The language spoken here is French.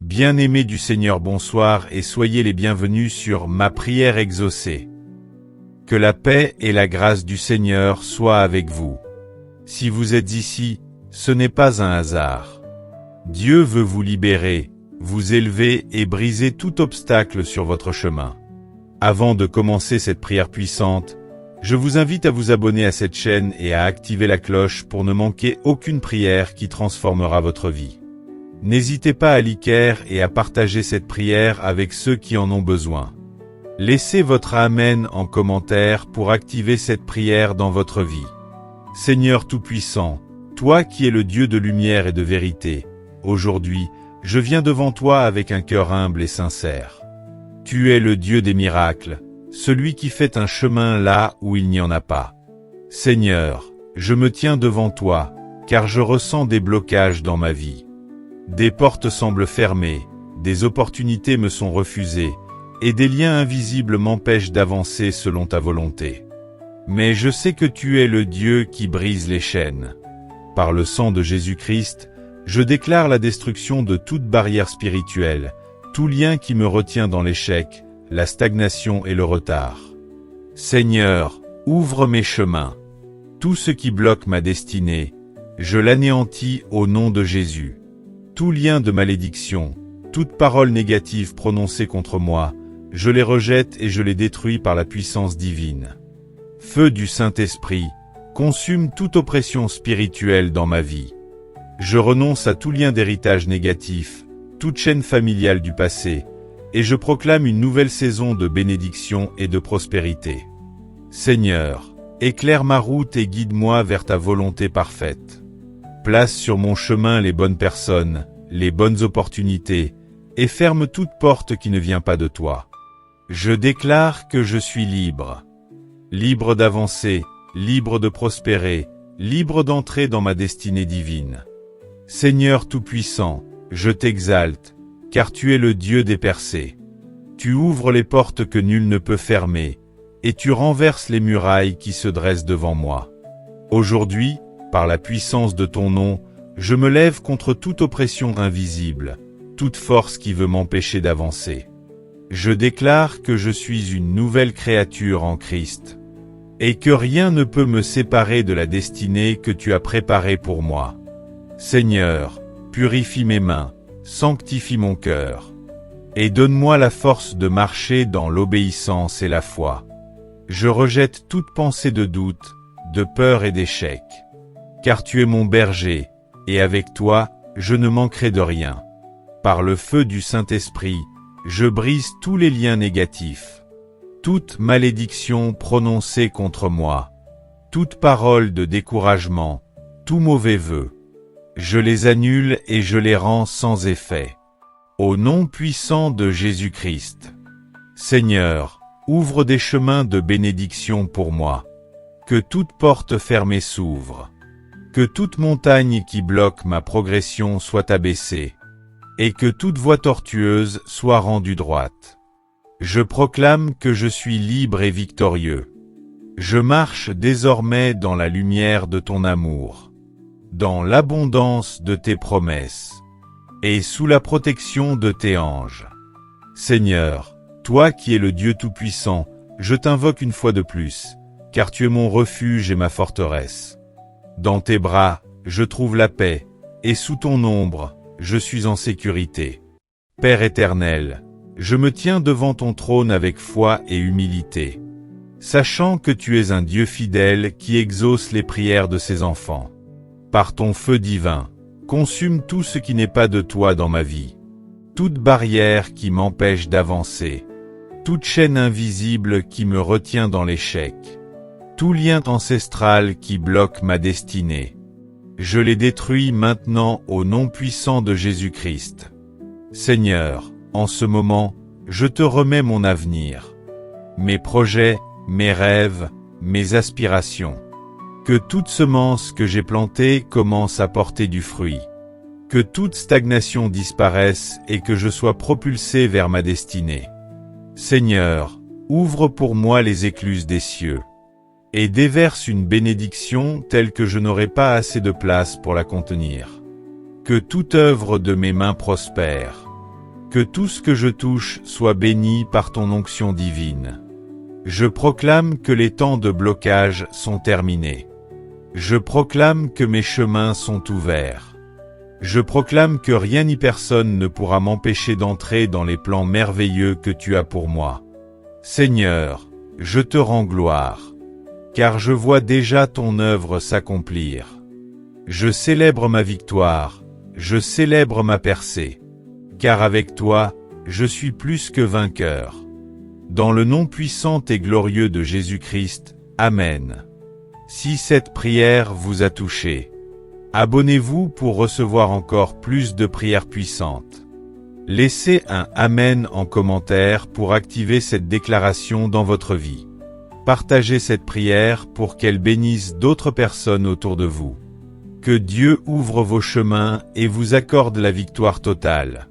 Bien-aimés du Seigneur, bonsoir et soyez les bienvenus sur Ma prière exaucée. Que la paix et la grâce du Seigneur soient avec vous. Si vous êtes ici, ce n'est pas un hasard. Dieu veut vous libérer, vous élever et briser tout obstacle sur votre chemin. Avant de commencer cette prière puissante, je vous invite à vous abonner à cette chaîne et à activer la cloche pour ne manquer aucune prière qui transformera votre vie. N'hésitez pas à liker et à partager cette prière avec ceux qui en ont besoin. Laissez votre Amen en commentaire pour activer cette prière dans votre vie. Seigneur Tout-Puissant, toi qui es le Dieu de lumière et de vérité, aujourd'hui, je viens devant toi avec un cœur humble et sincère. Tu es le Dieu des miracles, celui qui fait un chemin là où il n'y en a pas. Seigneur, je me tiens devant toi, car je ressens des blocages dans ma vie. Des portes semblent fermées, des opportunités me sont refusées, et des liens invisibles m'empêchent d'avancer selon ta volonté. Mais je sais que tu es le Dieu qui brise les chaînes. Par le sang de Jésus-Christ, je déclare la destruction de toute barrière spirituelle, tout lien qui me retient dans l'échec, la stagnation et le retard. Seigneur, ouvre mes chemins. Tout ce qui bloque ma destinée, je l'anéantis au nom de Jésus. Tout lien de malédiction, toute parole négative prononcée contre moi, je les rejette et je les détruis par la puissance divine. Feu du Saint-Esprit, consume toute oppression spirituelle dans ma vie. Je renonce à tout lien d'héritage négatif, toute chaîne familiale du passé, et je proclame une nouvelle saison de bénédiction et de prospérité. Seigneur, éclaire ma route et guide-moi vers ta volonté parfaite. Place sur mon chemin les bonnes personnes, les bonnes opportunités, et ferme toute porte qui ne vient pas de toi. Je déclare que je suis libre. Libre d'avancer, libre de prospérer, libre d'entrer dans ma destinée divine. Seigneur Tout-Puissant, je t'exalte, car tu es le Dieu des percées. Tu ouvres les portes que nul ne peut fermer, et tu renverses les murailles qui se dressent devant moi. Aujourd'hui, par la puissance de ton nom, je me lève contre toute oppression invisible, toute force qui veut m'empêcher d'avancer. Je déclare que je suis une nouvelle créature en Christ, et que rien ne peut me séparer de la destinée que tu as préparée pour moi. Seigneur, purifie mes mains, sanctifie mon cœur, et donne-moi la force de marcher dans l'obéissance et la foi. Je rejette toute pensée de doute, de peur et d'échec, car tu es mon berger, et avec toi, je ne manquerai de rien. Par le feu du Saint-Esprit, je brise tous les liens négatifs, toute malédiction prononcée contre moi, toute parole de découragement, tout mauvais vœu. Je les annule et je les rends sans effet. Au nom puissant de Jésus-Christ. Seigneur, ouvre des chemins de bénédiction pour moi. Que toute porte fermée s'ouvre. Que toute montagne qui bloque ma progression soit abaissée. Et que toute voie tortueuse soit rendue droite. Je proclame que je suis libre et victorieux. Je marche désormais dans la lumière de ton amour, dans l'abondance de tes promesses, et sous la protection de tes anges. Seigneur, toi qui es le Dieu Tout-Puissant, je t'invoque une fois de plus, car tu es mon refuge et ma forteresse. Dans tes bras, je trouve la paix, et sous ton ombre, je suis en sécurité. Père éternel, je me tiens devant ton trône avec foi et humilité, sachant que tu es un Dieu fidèle qui exauce les prières de ses enfants. Par ton feu divin, consume tout ce qui n'est pas de toi dans ma vie, toute barrière qui m'empêche d'avancer, toute chaîne invisible qui me retient dans l'échec, tout lien ancestral qui bloque ma destinée. Je les détruis maintenant au nom puissant de Jésus-Christ. Seigneur, en ce moment, je te remets mon avenir, mes projets, mes rêves, mes aspirations. Que toute semence que j'ai plantée commence à porter du fruit. Que toute stagnation disparaisse et que je sois propulsé vers ma destinée. Seigneur, ouvre pour moi les écluses des cieux. et déverse une bénédiction telle que je n'aurai pas assez de place pour la contenir. Que toute œuvre de mes mains prospère. Que tout ce que je touche soit béni par ton onction divine. Je proclame que les temps de blocage sont terminés. Je proclame que mes chemins sont ouverts. Je proclame que rien ni personne ne pourra m'empêcher d'entrer dans les plans merveilleux que tu as pour moi. Seigneur, je te rends gloire, car je vois déjà ton œuvre s'accomplir. Je célèbre ma victoire, je célèbre ma percée, car avec toi, je suis plus que vainqueur. Dans le nom puissant et glorieux de Jésus-Christ, Amen. Si cette prière vous a touché, abonnez-vous pour recevoir encore plus de prières puissantes. Laissez un Amen en commentaire pour activer cette déclaration dans votre vie. Partagez cette prière pour qu'elle bénisse d'autres personnes autour de vous. Que Dieu ouvre vos chemins et vous accorde la victoire totale.